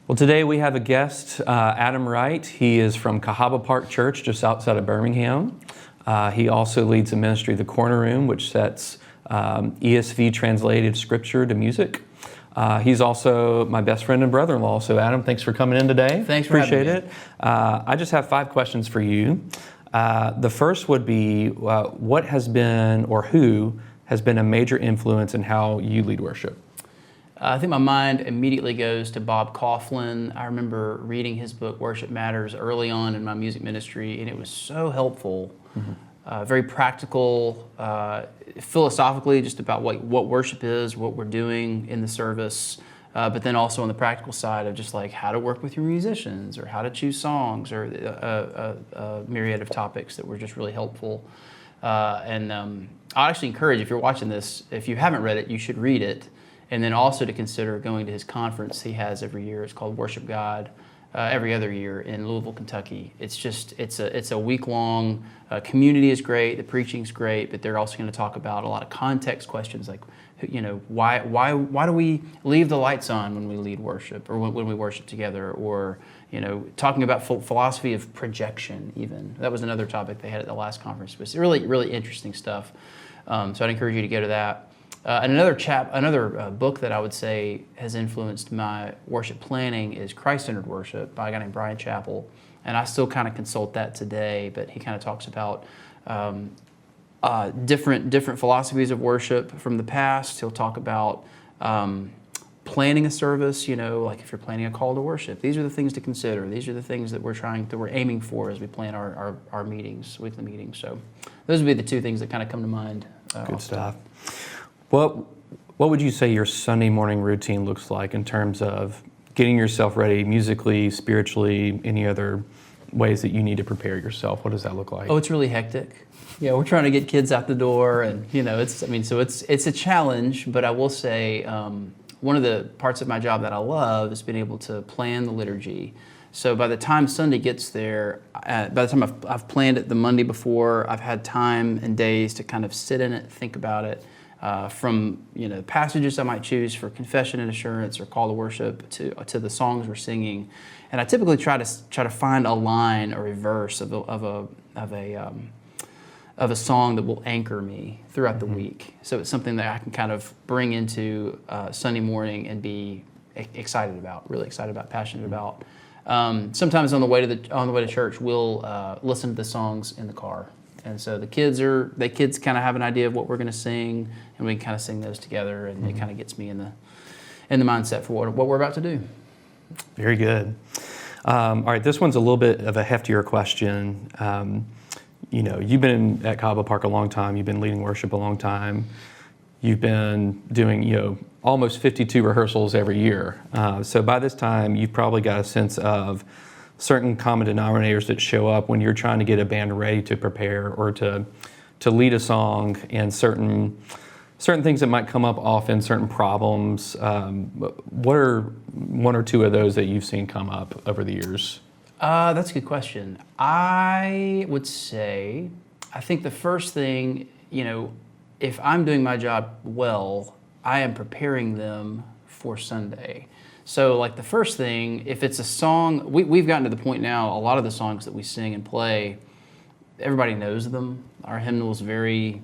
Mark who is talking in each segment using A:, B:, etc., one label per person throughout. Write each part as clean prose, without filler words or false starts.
A: Well, today we have a guest, Adam Wright. He is from Cahaba Park Church, just outside of Birmingham. He also leads the ministry, The Corner Room, which sets ESV translated scripture to music. He's also my best friend and brother-in-law. So, Adam, thanks for coming in today.
B: Thanks for having me.
A: Appreciate it. I just have 5 questions for you. The first would be, what has been, or who has been a major influence in how you lead worship?
B: I think my mind immediately goes to Bob Coughlin. I remember reading his book, Worship Matters, early on in my music ministry, and it was so helpful, very practical, philosophically, just about what worship is, what we're doing in the service, but then also on the practical side of just like how to work with your musicians, or how to choose songs, or a myriad of topics that were just really helpful. And I'd actually encourage, if you're watching this, if you haven't read it, you should read it. And then also to consider going to his conference he has every year. It's called Worship God, every other year in Louisville, Kentucky. It's a week-long. Community is great, the preaching's great, but they're also going to talk about a lot of context questions, like, why do we leave the lights on when we lead worship, or when we worship together, or talking about philosophy of projection. Even that was another topic they had at the last conference. It was really, really interesting stuff. So I'd encourage you to go to that. And another book that I would say has influenced my worship planning is Christ-Centered Worship by a guy named Brian Chappell. And I still kind of consult that today, but he kind of talks about different philosophies of worship from the past. He'll talk about planning a service, like if you're planning a call to worship, these are the things to consider. These are the things that we're aiming for as we plan our meetings, weekly meetings. So those would be the 2 things that kind of come to mind.
A: Good stuff. What would you say your Sunday morning routine looks like in terms of getting yourself ready musically, spiritually, any other ways that you need to prepare yourself? What does that look like?
B: Oh, it's really hectic. Yeah, we're trying to get kids out the door, and it's a challenge. But I will say one of the parts of my job that I love is being able to plan the liturgy. So by the time Sunday gets there, by the time I've planned it the Monday before, I've had time and days to kind of sit in it, think about it. From passages I might choose for confession and assurance or call to worship to the songs we're singing, and I typically try to find a line or a verse of a song that will anchor me throughout the week. So it's something that I can kind of bring into Sunday morning and be excited about, really excited about, passionate about. Sometimes on the way to church, we'll listen to the songs in the car. And so the kids kind of have an idea of what we're going to sing, and we can kind of sing those together, and it kind of gets me in the mindset for what we're about to do.
A: Very good. All right, this one's a little bit of a heftier question. You've been at Cahaba Park a long time. You've been leading worship a long time. You've been doing almost 52 rehearsals every year. So by this time, you've probably got a sense of certain common denominators that show up when you're trying to get a band ready to prepare or to lead a song, and certain things that might come up often, certain problems. What are 1 or 2 of those that you've seen come up over the years?
B: That's a good question. I would say, I think the first thing, if I'm doing my job well, I am preparing them for Sunday. So like the first thing, if it's a song, we've gotten to the point now, a lot of the songs that we sing and play, everybody knows them. Our hymnal's we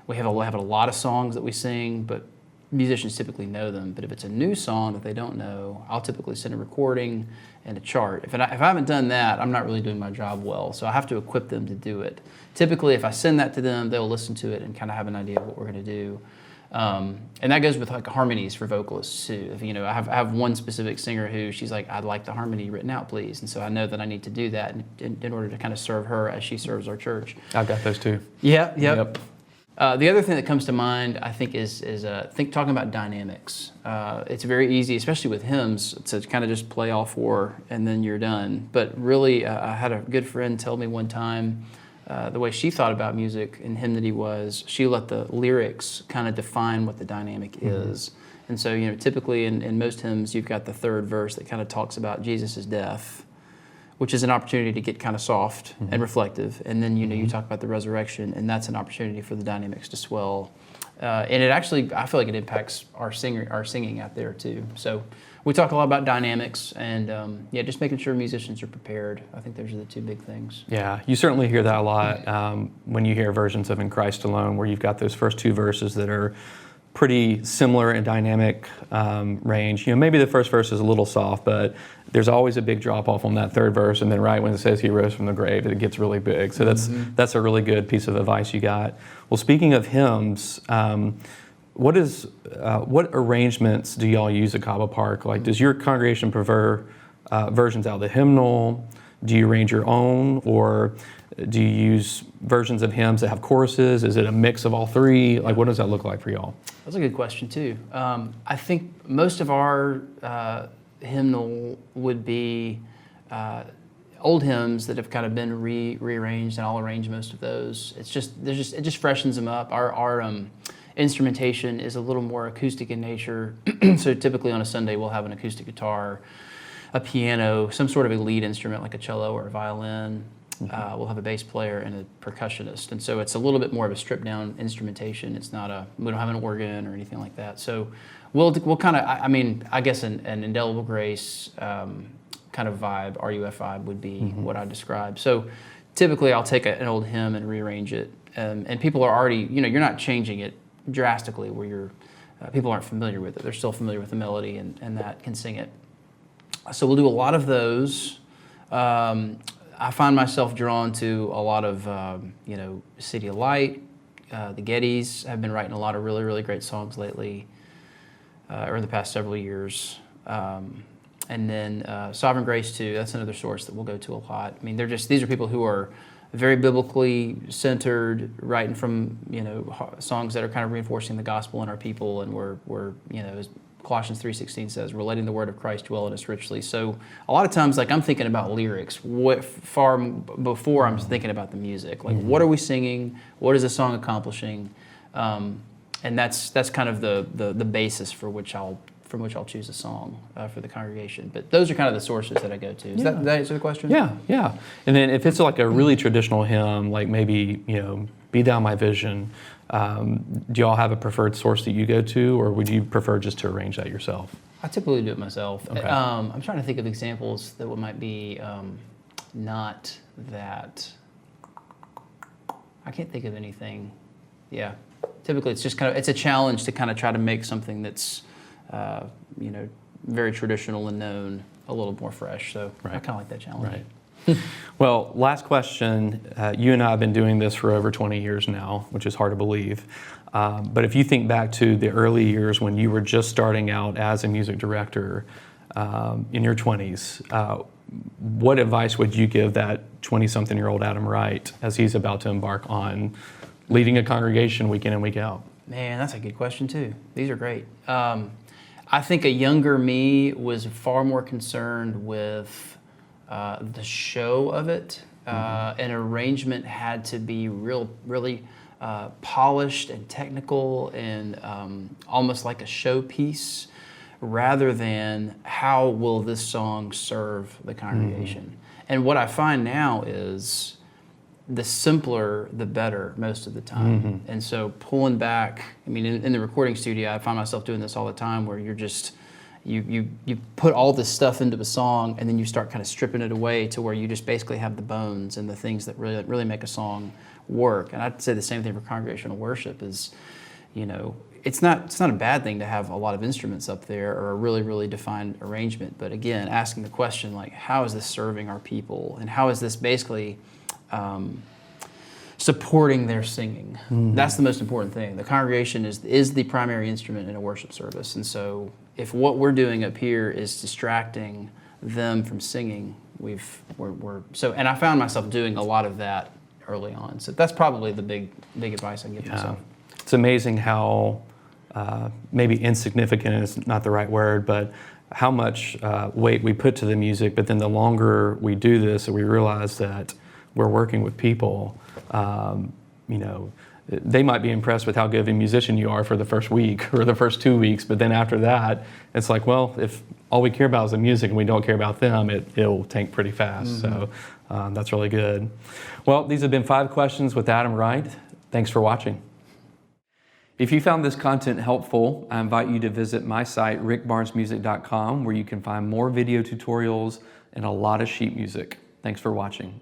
B: have a lot of songs that we sing, but musicians typically know them. But if it's a new song that they don't know, I'll typically send a recording and a chart. If I haven't done that, I'm not really doing my job well. So I have to equip them to do it. Typically, if I send that to them, they'll listen to it and kind of have an idea of what we're going to do. And that goes with like harmonies for vocalists too. I have one specific singer who she's like, I'd like the harmony written out, please. And so I know that I need to do that in order to kind of serve her as she serves our church.
A: I've got those too.
B: Yeah, yep. The other thing that comes to mind, I think, is talking about dynamics. It's very easy, especially with hymns, to kind of just play all 4 and then you're done. But really, I had a good friend tell me one time, the way she thought about music and hymnody was she let the lyrics kind of define what the dynamic is. And so, typically in most hymns, you've got the 3rd verse that kind of talks about Jesus' death, which is an opportunity to get kind of soft and reflective. And then, you talk about the resurrection, and that's an opportunity for the dynamics to swell. And it actually, I feel like it impacts our singing out there too. So we talk a lot about dynamics and just making sure musicians are prepared. I think those are the two big things.
A: Yeah, you certainly hear that a lot when you hear versions of In Christ Alone, where you've got those first two verses that are pretty similar in dynamic range. Maybe the first verse is a little soft, but there's always a big drop off on that third verse, and then right when it says he rose from the grave, it gets really big. So that's a really good piece of advice you got. Well, speaking of hymns, what arrangements do y'all use at Cahaba Park? Like, does your congregation prefer versions out of the hymnal? Do you arrange your own, or do you use versions of hymns that have choruses? Is it a mix of all three? Like, what does that look like for y'all?
B: That's a good question too. I think most of our hymnal would be old hymns that have kind of been rearranged, and I'll arrange most of those. It just freshens them up. Our instrumentation is a little more acoustic in nature. So typically on a Sunday we'll have an acoustic guitar, a piano, some sort of a lead instrument like a cello or a violin. We'll have a bass player and a percussionist, and so it's a little bit more of a stripped down instrumentation. It's not we don't have an organ or anything like that. So we'll kind of, I guess an Indelible Grace kind of vibe, RUF vibe would be what I describe. So typically I'll take an old hymn and rearrange it, and people are already, you're not changing it drastically where people aren't familiar with it. They're still familiar with the melody and that can sing it. So we'll do a lot of those. I find myself drawn to a lot of, City of Light. The Gettys have been writing a lot of really, really great songs lately, or in the past several years. And then Sovereign Grace too, that's another source that we'll go to a lot. I mean, these are people who are very biblically centered, writing from, songs that are kind of reinforcing the gospel in our people, and we're as Colossians 3:16 says, we're letting the word of Christ dwell in us richly. So a lot of times, like, I'm thinking about lyrics far before I'm thinking about the music. Like, what are we singing? What is the song accomplishing? And that's kind of the basis from which I'll choose a song for the congregation. But those are kind of the sources that I go to. Does that answer the question?
A: Yeah. And then if it's like a really traditional hymn, like maybe, Be Thou My Vision, do y'all have a preferred source that you go to, or would you prefer just to arrange that yourself?
B: I typically do it myself.
A: Okay.
B: I'm trying to think of examples that might be not that. I can't think of anything. Yeah. Typically it's just it's a challenge to kind of try to make something that's very traditional and known a little more fresh. So I kind of like that challenge.
A: Right. Well, last question. You and I have been doing this for over 20 years now, which is hard to believe. But if you think back to the early years when you were just starting out as a music director in your 20s, what advice would you give that 20-something-year-old Adam Wright as he's about to embark on leading a congregation week in and week out?
B: Man, that's a good question too. These are great. I think a younger me was far more concerned with the show of it. An arrangement had to be really polished and technical and almost like a showpiece, rather than how will this song serve the congregation. And what I find now is the simpler, the better most of the time. And so pulling back, in the recording studio, I find myself doing this all the time, where you're just, you put all this stuff into a song, and then you start kind of stripping it away to where you just basically have the bones and the things that really make a song work. And I'd say the same thing for congregational worship is, it's not a bad thing to have a lot of instruments up there or a really, really defined arrangement. But again, asking the question, like, how is this serving our people? And how is this basically supporting their singing? That's the most important thing. The congregation is the primary instrument in a worship service. And so if what we're doing up here is distracting them from singing, and I found myself doing a lot of that early on. So that's probably the big advice I give myself.
A: It's amazing how maybe insignificant is not the right word, but how much weight we put to the music. But then the longer we do this, we realize that we're working with people. They might be impressed with how good of a musician you are for the first week or the first 2 weeks, but then after that, it's like, well, if all we care about is the music and we don't care about them, it'll tank pretty fast. So that's really good. Well, these have been 5 questions with Adam Wright. Thanks for watching. If you found this content helpful, I invite you to visit my site, rickbarnesmusic.com, where you can find more video tutorials and a lot of sheet music. Thanks for watching.